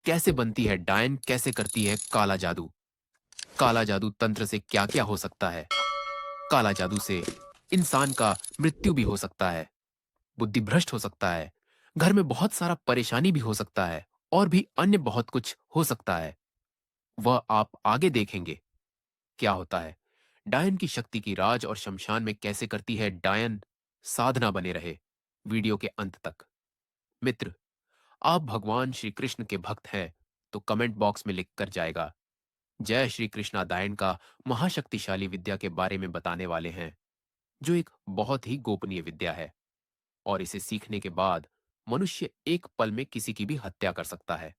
कैसे बनती है डायन, कैसे करती है काला जादू? काला जादू तंत्र से क्या-क्या हो सकता है? काला जादू से इंसान का मृत्यु भी हो सकता है, बुद्धि भ्रष्ट हो सकता है, घर में बहुत सारा परेशानी भी हो सकता है और भी अन्य बहुत कुछ हो सकता है। वह आप आगे देखेंगे क्या होता है। डायन की शक्ति की राज और शमशान में कैसे करती है डायन साधना बने रहे वीडियो के अंत तक। मित्र, आप भगवान श्री कृष्ण के भक्त हैं तो कमेंट बॉक्स में लिख कर जाएगा जय श्री कृष्णादायन का महाशक्तिशाली विद्या के बारे में बताने वाले हैं, जो एक बहुत ही गोपनीय विद्या है और इसे सीखने के बाद मनुष्य एक पल में किसी की भी हत्या कर सकता है।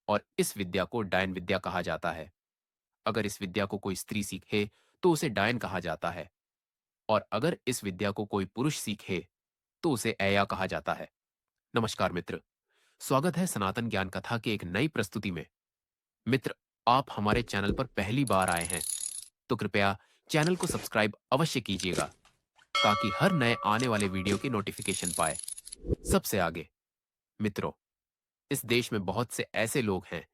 और इस विद्या को डायन विद्या कहा जाता है। अगर इस विद्या को कोई स्त्री सीखे तो उसे डायन कहा जाता है, और अगर इस विद्या को कोई पुरुष सीखे तो उसे ऐया कहा जाता है। नमस्कार मित्र, स्वागत है सनातन ज्ञान कथा की एक नई प्रस्तुति में। मित्र, आप हमारे चैनल पर पहली बार आए हैं तो कृपया चैनल को सब्सक्राइब अवश्य कीजिएगा ताकि हर नए आने वाले वीडियो की नोटिफिकेशन पाए सबसे आगे। मित्रों, इस देश में बहुत से ऐसे लोग हैं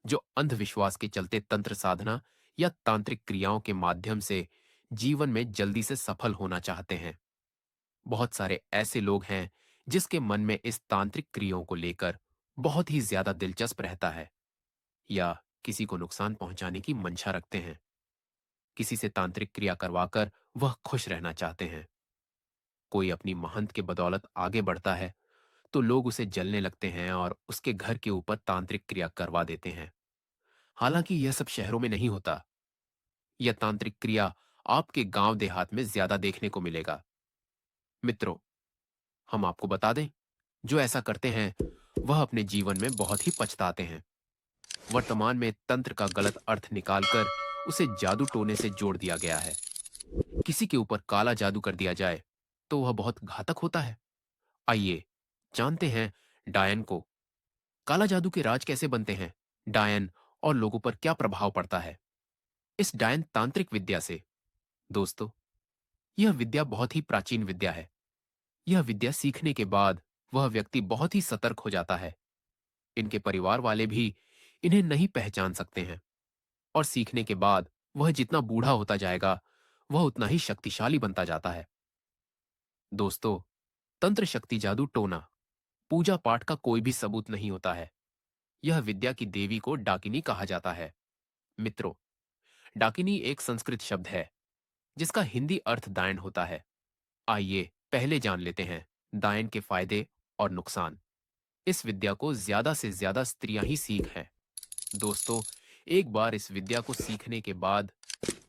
जो अंधविश्वास के चलते तंत्र साधना या तांत्रिक क्रियाओं के माध्यम से जीवन में जल्दी से सफल होना चाहते हैं। बहुत सारे ऐसे लोग हैं जिसके मन में इस तांत्रिक क्रियाओं को लेकर बहुत ही ज्यादा दिलचस्प रहता है, या किसी को नुकसान पहुंचाने की मंशा रखते हैं। किसी से तांत्रिक क्रिया करवाकर वह खुश रहना चाहते हैं। कोई अपनी महंत के बदौलत आगे बढ़ता है तो लोग उसे जलने लगते हैं और उसके घर के ऊपर तांत्रिक क्रिया करवा देते हैं। हालांकि यह सब शहरों में नहीं होता। यह तांत्रिक क्रिया आपके गांव देहात में ज्यादा देखने को मिलेगा। मित्रों, हम आपको बता दें, जो ऐसा करते हैं वह अपने जीवन में बहुत ही पछताते हैं। वर्तमान में तंत्र का गलत अर्थ निकालकर उसे जादू टोने से जोड़ दिया गया है। किसी के ऊपर काला जादू कर दिया जाए तो वह बहुत घातक होता है। आइए जानते हैं डायन को। काला जादू के राज कैसे बनते हैं, डायन और लोगों पर क्या प्रभाव पड़ता है इस डायन तांत्रिक विद्या से। दोस्तों, यह विद्या बहुत ही प्राचीन विद्या है। यह विद्या सीखने के बाद वह व्यक्ति बहुत ही सतर्क हो जाता है। इनके परिवार वाले भी इन्हें नहीं पहचान सकते हैं, और सीखने के बाद वह जितना बूढ़ा होता जाएगा वह उतना ही शक्तिशाली बनता जाता है। दोस्तों, तंत्र शक्ति जादू टोना पूजा पाठ का कोई भी सबूत नहीं होता है। यह विद्या की देवी को डाकिनी कहा जाता है। मित्रों, डाकिनी एक संस्कृत शब्द है जिसका हिंदी अर्थ दायन होता है। आइए पहले जान लेते हैं दायन के फायदे और नुकसान। इस विद्या को ज्यादा से ज्यादा स्त्रियां ही सीख हैं। दोस्तों, एक बार इस विद्या को सीखने के बाद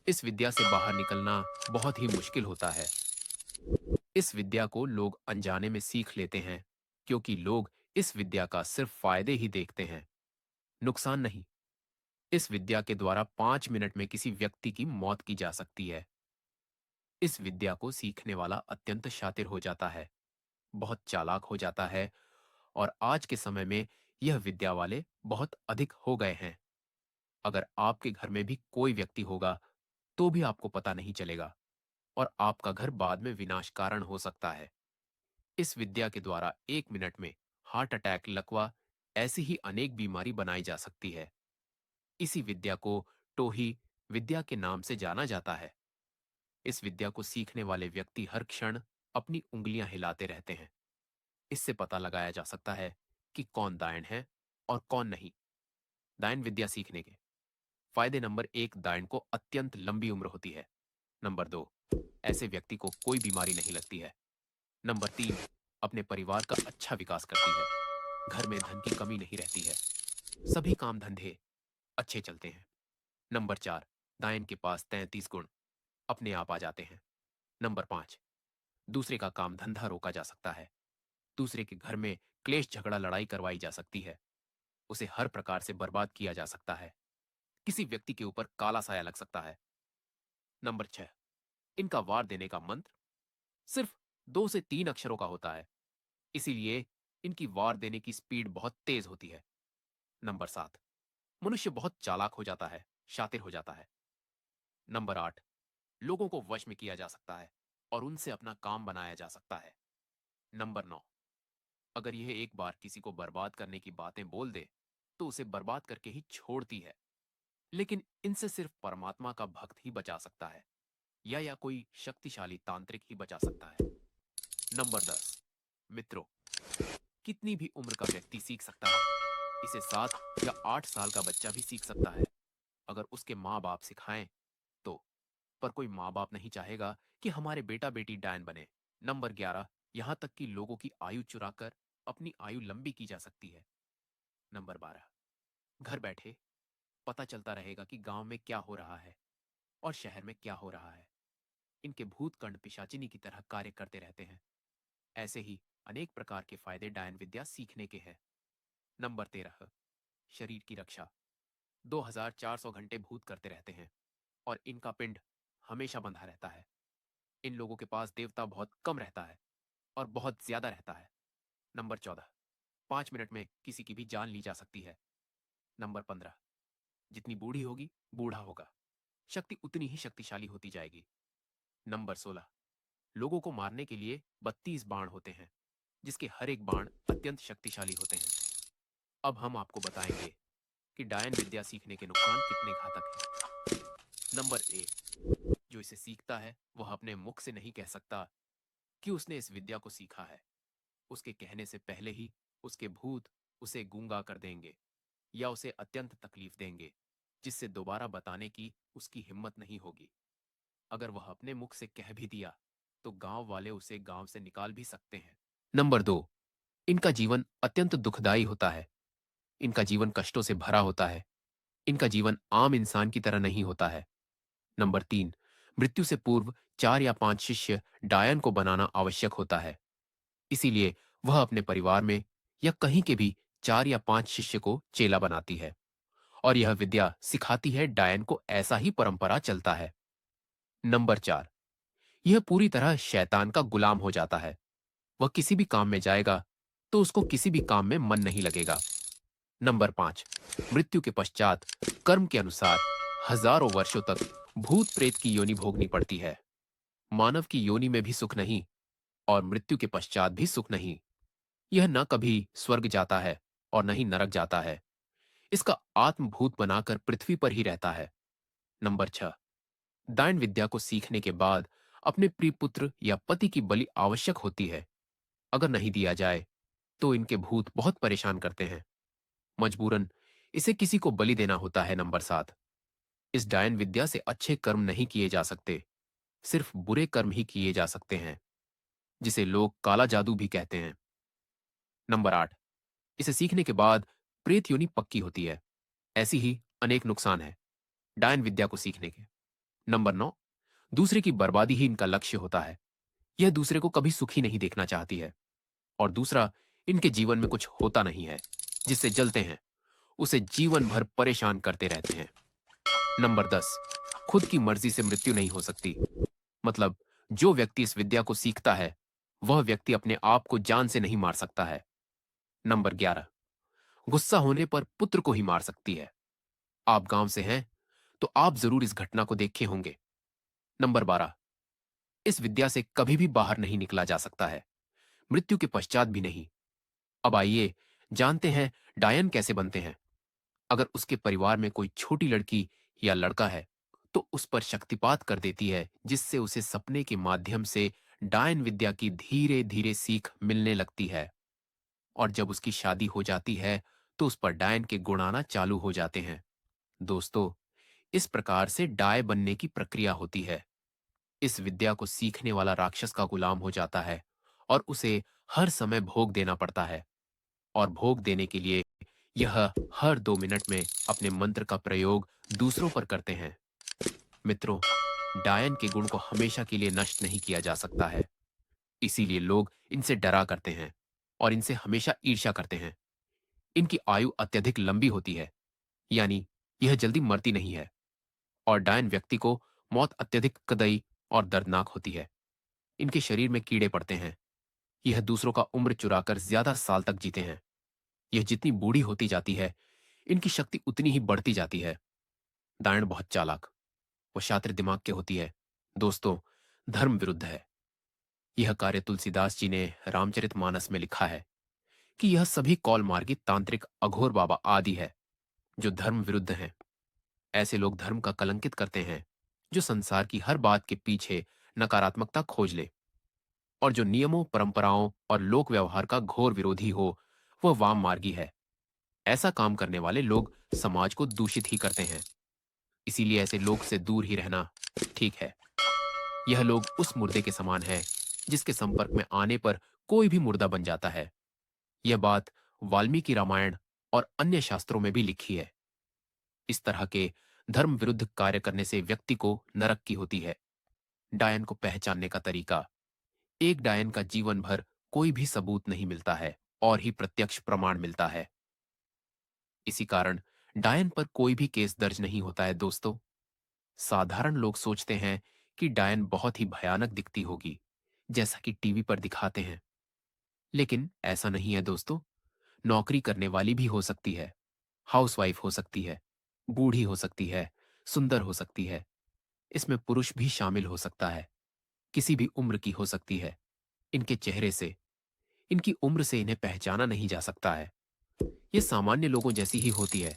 इस विद्या से बाहर निकलना बहुत ही मुश्किल होता है। इस विद्या को लोग अनजाने में सीख लेते हैं क्योंकि लोग इस विद्या का सिर्फ फायदे ही देखते हैं, नुकसान नहीं। इस विद्या के द्वारा 5 मिनट में किसी व्यक्ति की मौत की जा सकती है। इस विद्या को सीखने वाला अत्यंत शातिर हो जाता है, बहुत चालाक हो जाता है, और आज के समय में यह विद्या वाले बहुत अधिक हो गए हैं। अगर आपके घर में भी कोई व्यक्ति होगा तो भी आपको पता नहीं चलेगा और आपका घर बाद में विनाश कारण हो सकता है। इस विद्या के द्वारा 1 मिनट में हार्ट अटैक, लकवा, ऐसी ही अनेक बीमारी बनाई जा सकती है। इसी विद्या को टोही विद्या के नाम से जाना जाता है। इस विद्या को सीखने वाले व्यक्ति हर क्षण अपनी उंगलियां हिलाते रहते हैं। इससे पता लगाया जा सकता है कि कौन दायन है और कौन नहीं। दायन विद्या सीखने के फायदे: नंबर 1, दायन को अत्यंत लंबी उम्र होती है। नंबर 2, ऐसे व्यक्ति को कोई बीमारी नहीं लगती है। नंबर 3, अपने परिवार का अच्छा विकास करती है। घर में धन की कमी नहीं रहती है। सभी काम धंधे अच्छे चलते हैं। नंबर 4, दायन के पास 33 गुण अपने आप आ जाते हैं। नंबर 5, दूसरे का काम धंधा रोका जा सकता है। दूसरे के घर में क्लेश, झगड़ा, लड़ाई करवाई जा सकती है। उसे हर प्रकार से बर्बाद किया जा सकता है। किसी व्यक्ति के ऊपर काला साया लग सकता है। नंबर 6, इनका वार देने का मंत्र सिर्फ 2 से 3 अक्षरों का होता है, इसीलिए इनकी वार देने की स्पीड बहुत तेज होती है। नंबर 7, मनुष्य बहुत चालाक हो जाता है, शातिर हो जाता है। नंबर 8, लोगों को वश में किया जा सकता है और उनसे अपना काम बनाया जा सकता है। नंबर 9, अगर यह एक बार किसी को बर्बाद करने की बातें बोल दे तो उसे बर्बाद करके ही छोड़ती है। लेकिन इनसे सिर्फ परमात्मा का भक्त ही बचा सकता है, या कोई शक्तिशाली तांत्रिक ही बचा सकता है। नंबर 10। मित्रों, कितनी भी उम्र का व्यक्ति सीख सकता है। इसे 7 या 8 साल का बच्चा भी सीख सकता है, अगर उसके माँ बाप सिखाएं तो। पर कोई माँ बाप नहीं चाहेगा कि हमारे बेटा बेटी डायन बने। नंबर 11। यहां तक कि लोगों की आयु चुराकर अपनी आयु लंबी की जा सकती है। नंबर 12। घर बैठे पता चलता रहेगा कि गांव में क्या हो रहा है और शहर में क्या हो रहा है। इनके भूतकंड पिशाचिनी की तरह कार्य करते रहते हैं। ऐसे ही अनेक प्रकार के फायदे डायन विद्या सीखने के हैं। नंबर 13। शरीर की रक्षा। 2400 घंटे भूत करते रहते हैं और इनका पिंड हमेशा बंधा रहता है। इन लोगों के पास देवता बहुत कम रहता है और बहुत ज्यादा रहता है। नंबर 14। 5 मिनट में किसी की भी जान ली जा सकती है। नंबर 15। जितनी बूढ़ी होगी बूढ़ा होगा, शक्ति उतनी ही शक्तिशाली होती जाएगी। नंबर 16। लोगों को मारने के लिए 32 बाण होते हैं, जिसके हर एक बाण अत्यंत शक्तिशाली होते हैं। अब हम आपको बताएंगे कि डायन विद्या सीखने के नुकसान कितने घातक हैं। नंबर 1। जो इसे सीखता है वह अपने मुख से नहीं कह सकता कि उसने इस विद्या को सीखा है। उसके कहने से पहले ही उसके भूत उसे गूंगा कर देंगे या उसे अत्यंत तकलीफ देंगे, जिससे दोबारा बताने की उसकी हिम्मत नहीं होगी। अगर वह अपने मुख से कह भी दिया तो गांव वाले उसे गांव से निकाल भी सकते हैं। नंबर 2। इनका जीवन अत्यंत दुखदाई होता है। इनका जीवन कष्टों से भरा होता है। इनका जीवन आम इंसान की तरह नहीं होता है। नंबर 3। मृत्यु से पूर्व 4 या 5 शिष्य डायन को बनाना आवश्यक होता है। इसीलिए वह अपने परिवार में या कहीं के भी 4 या 5 शिष्य को चेला बनाती है और यह विद्या सिखाती है डायन को। ऐसा ही परंपरा चलता है। नंबर 4। यह पूरी तरह शैतान का गुलाम हो जाता है। वह किसी भी काम में जाएगा तो उसको किसी भी काम में मन नहीं लगेगा। नंबर 5। मृत्यु के पश्चात कर्म के अनुसार हजारों वर्षों तक भूत प्रेत की योनि भोगनी पड़ती है। मानव की योनि में भी सुख नहीं और मृत्यु के पश्चात भी सुख नहीं। यह न कभी स्वर्ग जाता है और न ही नरक जाता है। इसका आत्मभूत बनाकर पृथ्वी पर ही रहता है। नंबर 6। दान विद्या को सीखने के बाद अपने प्रिय पुत्र या पति की बलि आवश्यक होती है। अगर नहीं दिया जाए तो इनके भूत बहुत परेशान करते हैं। मजबूरन इसे किसी को बलि देना होता है। नंबर 7। इस डायन विद्या से अच्छे कर्म नहीं किए जा सकते, सिर्फ बुरे कर्म ही किए जा सकते हैं, जिसे लोग काला जादू भी कहते हैं। नंबर 8। इसे सीखने के बाद प्रेत योनि पक्की होती है। ऐसी ही अनेक नुकसान है डायन विद्या को सीखने के। नंबर 9। दूसरे की बर्बादी ही इनका लक्ष्य होता है। यह दूसरे को कभी सुखी नहीं देखना चाहती है। और दूसरा, इनके जीवन में कुछ होता नहीं है जिससे जलते हैं, उसे जीवन भर परेशान करते रहते हैं। नंबर 10। खुद की मर्जी से मृत्यु नहीं हो सकती। मतलब, जो व्यक्ति इस विद्या को सीखता है वह व्यक्ति अपने आप को जान से नहीं मार सकता है। नंबर 11। गुस्सा होने पर पुत्र को ही मार सकती है। आप गांव से हैं तो आप जरूर इस घटना को देखे होंगे। नंबर 12। इस विद्या से कभी भी बाहर नहीं निकला जा सकता है, मृत्यु के पश्चात भी नहीं। अब आइए जानते हैं डायन कैसे बनते हैं। अगर उसके परिवार में कोई छोटी लड़की या लड़का है तो उस पर शक्तिपात कर देती है, जिससे उसे सपने के माध्यम से डायन विद्या की धीरे धीरे सीख मिलने लगती है। और जब उसकी शादी हो जाती है तो उस पर डायन के गुण आना चालू हो जाते हैं। दोस्तों, इस प्रकार से डाय बनने की प्रक्रिया होती है। इस विद्या को सीखने वाला राक्षस का गुलाम हो जाता है और उसे हर समय भोग देना पड़ता है। और भोग देने के लिए यह हर 2 मिनट में अपने मंत्र का प्रयोग दूसरों पर करते हैं। मित्रों, डायन के गुण को हमेशा के लिए नष्ट नहीं किया जा सकता है। इसीलिए लोग इनसे डरा करते हैं और इनसे हमेशा ईर्ष्या करते हैं। इनकी आयु अत्यधिक लंबी होती है, यानी यह जल्दी मरती नहीं है। और डायन व्यक्ति को मौत अत्यधिक कदई और दर्दनाक होती है। इनके शरीर में कीड़े पड़ते हैं। यह दूसरों का उम्र चुराकर ज्यादा साल तक जीते हैं। यह जितनी बूढ़ी होती जाती है इनकी शक्ति उतनी ही बढ़ती जाती है। दायण बहुत चालाक व शातिर दिमाग के होती है। दोस्तों, धर्म विरुद्ध है। यह कार्य तुलसीदास जी ने रामचरितमानस में लिखा है कि यह सभी कौल मार्गी तांत्रिक अघोर बाबा आदि है जो धर्म विरुद्ध हैं। ऐसे लोग धर्म का कलंकित करते हैं जो संसार की हर बात के पीछे नकारात्मकता खोज ले, और जो नियमों, परंपराओं और लोक व्यवहार का घोर विरोधी हो, वह वाम मार्गी है। ऐसा काम करने वाले लोग समाज को दूषित ही करते हैं। इसीलिए ऐसे लोग से दूर ही रहना ठीक है। यह लोग उस मुर्दे के समान है जिसके संपर्क में आने पर कोई भी मुर्दा बन जाता है। यह बात वाल्मीकि रामायण और अन्य शास्त्रों में भी लिखी है। इस तरह के धर्म विरुद्ध कार्य करने से व्यक्ति को नरक की होती है। डायन को पहचानने का तरीका। एक डायन का जीवन भर कोई भी सबूत नहीं मिलता है और ही प्रत्यक्ष प्रमाण मिलता है। इसी कारण डायन पर कोई भी केस दर्ज नहीं होता है दोस्तों। साधारण लोग सोचते हैं कि डायन बहुत ही भयानक दिखती होगी, जैसा कि टीवी पर दिखाते हैं। लेकिन ऐसा नहीं है दोस्तों। नौकरी करने वाली भी हो सकती है, हाउसवाइफ हो सकती है, बूढ़ी हो सकती है, सुंदर हो सकती है। इसमें पुरुष भी शामिल हो सकता है, किसी भी उम्र की हो सकती है। इनके चेहरे से, इनकी उम्र से इन्हें पहचाना नहीं जा सकता है। ये सामान्य लोगों जैसी ही होती है,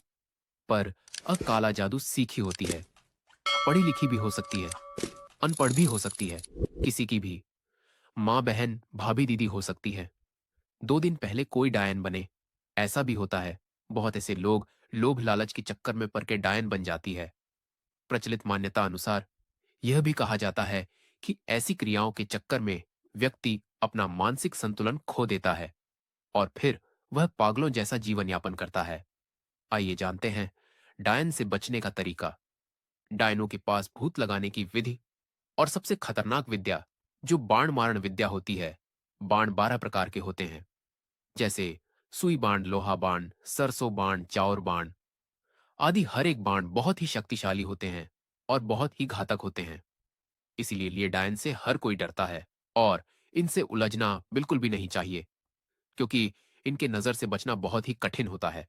पर काला जादू सीखी होती है। पढ़ी लिखी भी हो सकती है, अनपढ़ भी हो सकती है, किसी की भी। माँ, बहन, भाभी, दीदी हो सकती है। 2 दिन पहले कोई डायन बने, ऐसा भी होता है। बहुत ऐसे लोग लोभ लालच के चक्कर में पड़ के डायन बन जाती है। प्रचलित मान्यता अनुसार यह भी कहा जाता है कि ऐसी क्रियाओं के चक्कर में व्यक्ति अपना मानसिक संतुलन खो देता है और फिर वह पागलों जैसा जीवन यापन करता है। आइए जानते हैं डायन से बचने का तरीका, डायनों के पास भूत लगाने की विधि और सबसे खतरनाक विद्या जो बाण मारण विद्या होती है। बाण 12 प्रकार के होते हैं, जैसे सुई बाण, लोहा बाण, सरसों बाण, चाउर बाण आदि। हर एक बाण बहुत ही शक्तिशाली होते हैं और बहुत ही घातक होते हैं। इसीलिए लिए डायन से हर कोई डरता है और इनसे उलझना बिल्कुल भी नहीं चाहिए, क्योंकि इनके नजर से बचना बहुत ही कठिन होता है।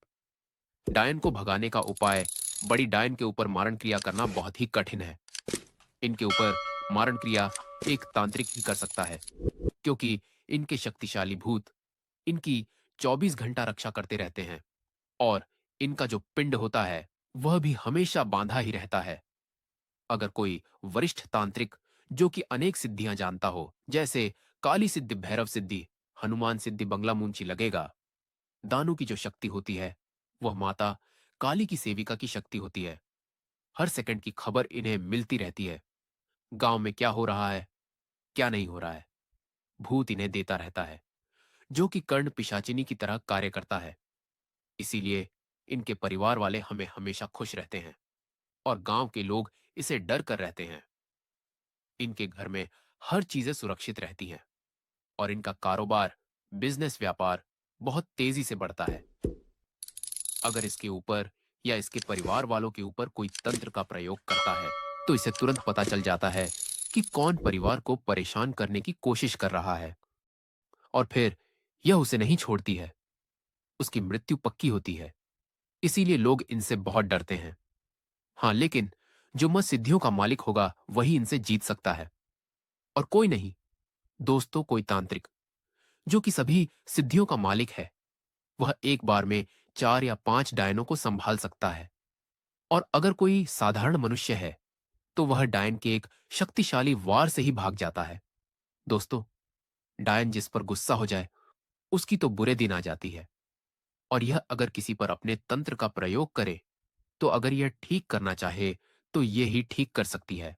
डायन को भगाने का उपाय, बड़ी डायन के ऊपर मारण क्रिया करना बहुत ही कठिन है। इनके ऊपर मारण क्रिया एक तांत्रिक ही कर सकता है, क्योंकि इनके शक्तिशाली भूत इनकी 24 घंटा रक्षा करते रहते हैं और इनका जो पिंड होता है वह भी हमेशा बांधा ही रहता है। अगर कोई वरिष्ठ तांत्रिक जो कि अनेक सिद्धियां जानता हो, जैसे काली सिद्धि, भैरव सिद्धि, हनुमान सिद्धि, बंगला मुंची लगेगा। दानू की जो शक्ति होती है वह माता काली की सेविका की शक्ति होती है। हर सेकंड की खबर इन्हें मिलती रहती है। गांव में क्या हो रहा है, क्या नहीं हो रहा है, भूत इन्हें देता रहता है, जो कि कर्ण पिशाचिनी की तरह कार्य करता है। इसीलिए इनके परिवार वाले हमें हमेशा खुश रहते हैं और गांव के लोग इसे डर कर रहते हैं। इनके घर में हर चीजें सुरक्षित रहती हैं और इनका कारोबार, बिजनेस, व्यापार बहुत तेजी से बढ़ता है। अगर इसके ऊपर या इसके परिवार वालों के ऊपर कोई तंत्र का प्रयोग करता है, तो इसे तुरंत पता चल जाता है कि कौन परिवार को परेशान करने की कोशिश कर रहा है, और फिर यह उसे नहीं छोड़ती है। उसकी मृत्यु पक्की होती है। इसीलिए लोग इनसे बहुत डरते हैं। हाँ, लेकिन जो मत सिद्धियों का मालिक होगा वही इनसे जीत सकता है, और कोई नहीं दोस्तों। कोई तांत्रिक जो कि सभी सिद्धियों का मालिक है, वह एक बार में 4 या 5 डायनों को संभाल सकता है। और अगर कोई साधारण मनुष्य है तो वह डायन के एक शक्तिशाली वार से ही भाग जाता है। दोस्तों, डायन जिस पर गुस्सा हो जाए उसकी तो बुरे दिन आ जाती है, और यह अगर किसी पर अपने तंत्र का प्रयोग करे तो अगर यह ठीक करना चाहे तो यह ही ठीक कर सकती है,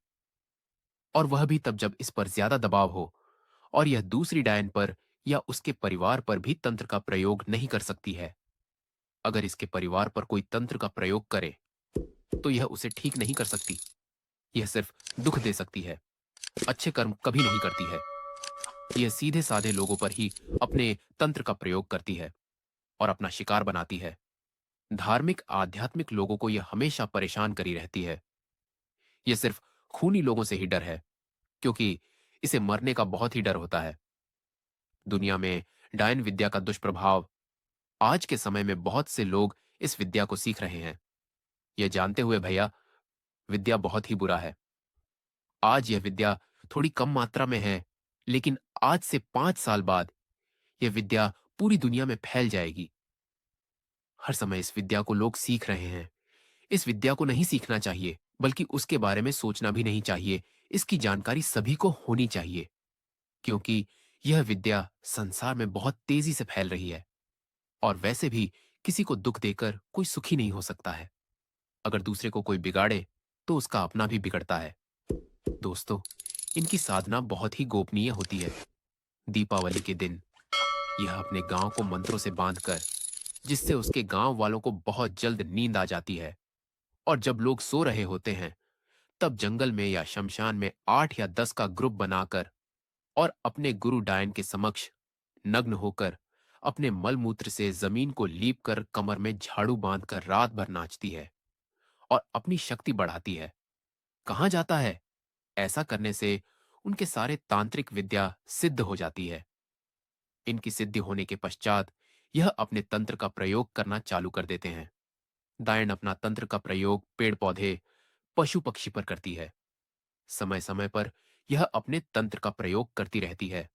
और वह भी तब जब इस पर ज्यादा दबाव हो और यह दूसरी डायन पर या उसके परिवार पर भी तंत्र का प्रयोग नहीं कर सकती है। अगर इसके परिवार पर कोई तंत्र का प्रयोग करे तो यह उसे ठीक नहीं कर सकती। यह सिर्फ दुख दे सकती है, अच्छे कर्म कभी नहीं करती है। यह सीधे साधे लोगों पर ही अपने तंत्र का प्रयोग करती है और अपना शिकार बनाती है। धार्मिक, आध्यात्मिक लोगों को यह हमेशा परेशान करी रहती है। यह सिर्फ खूनी लोगों से ही डर है, क्योंकि इसे मरने का बहुत ही डर होता है। दुनिया में डायन विद्या का दुष्प्रभाव, आज के समय में बहुत से लोग इस विद्या को सीख रहे हैं, यह जानते हुए भैया विद्या बहुत ही बुरा है। आज यह विद्या थोड़ी कम मात्रा में है, लेकिन आज से 5 साल बाद यह विद्या पूरी दुनिया में फैल जाएगी। हर समय इस विद्या को लोग सीख रहे हैं। इस विद्या को नहीं सीखना चाहिए, बल्कि उसके बारे में सोचना भी नहीं चाहिए। इसकी जानकारी सभी को होनी चाहिए, क्योंकि यह विद्या संसार में बहुत तेजी से फैल रही है। और वैसे भी किसी को दुख देकर कोई सुखी नहीं हो सकता है। अगर दूसरे को कोई बिगाड़े तो उसका अपना भी बिगड़ता है। दोस्तों, इनकी साधना बहुत ही गोपनीय होती है। दीपावली के दिन यह अपने गांव को मंत्रों से बांधकर, जिससे उसके गांव वालों को बहुत जल्द नींद आ जाती है, और जब लोग सो रहे होते हैं तब जंगल में या शमशान में 8 या 10 का ग्रुप बनाकर और अपने गुरु डायन के समक्ष नग्न होकर अपने मल मूत्र से जमीन को लीप कर कमर में झाड़ू बांधकर रात भर नाचती है और अपनी शक्ति बढ़ाती है। कहाँ जाता है? ऐसा करने से उनके सारे तांत्रिक विद्या सिद्ध हो जाती है। इनकी सिद्धि होने के पश्चात यह अपने तंत्र का प्रयोग करना चालू कर देते हैं। दायन अपना तंत्र का प्रयोग पेड़ पौधे, पशु पक्षी पर करती है। समय समय पर यह अपने तंत्र का प्रयोग करती रहती है,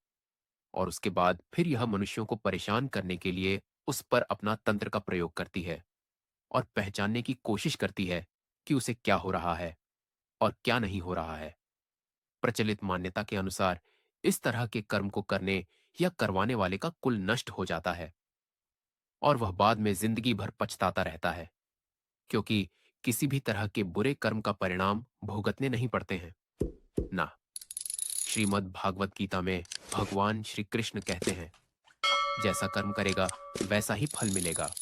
और उसके बाद फिर यह मनुष्यों को परेशान करने के लिए उस पर अपना तंत्र का प्रयोग करती है और पहचानने की कोशिश करती है कि उसे क्या हो रहा है और क्या नहीं हो रहा है। प्रचलित मान्यता के अनुसार इस तरह के कर्म को करने या करवाने वाले का कुल नष्ट हो जाता है, और वह बाद में जिंदगी भर पछताता रहता है, क्योंकि किसी भी तरह के बुरे कर्म का परिणाम भुगतने नहीं पड़ते हैं ना। श्रीमद् भागवत गीता में भगवान श्री कृष्ण कहते हैं, जैसा कर्म करेगा वैसा ही फल मिलेगा।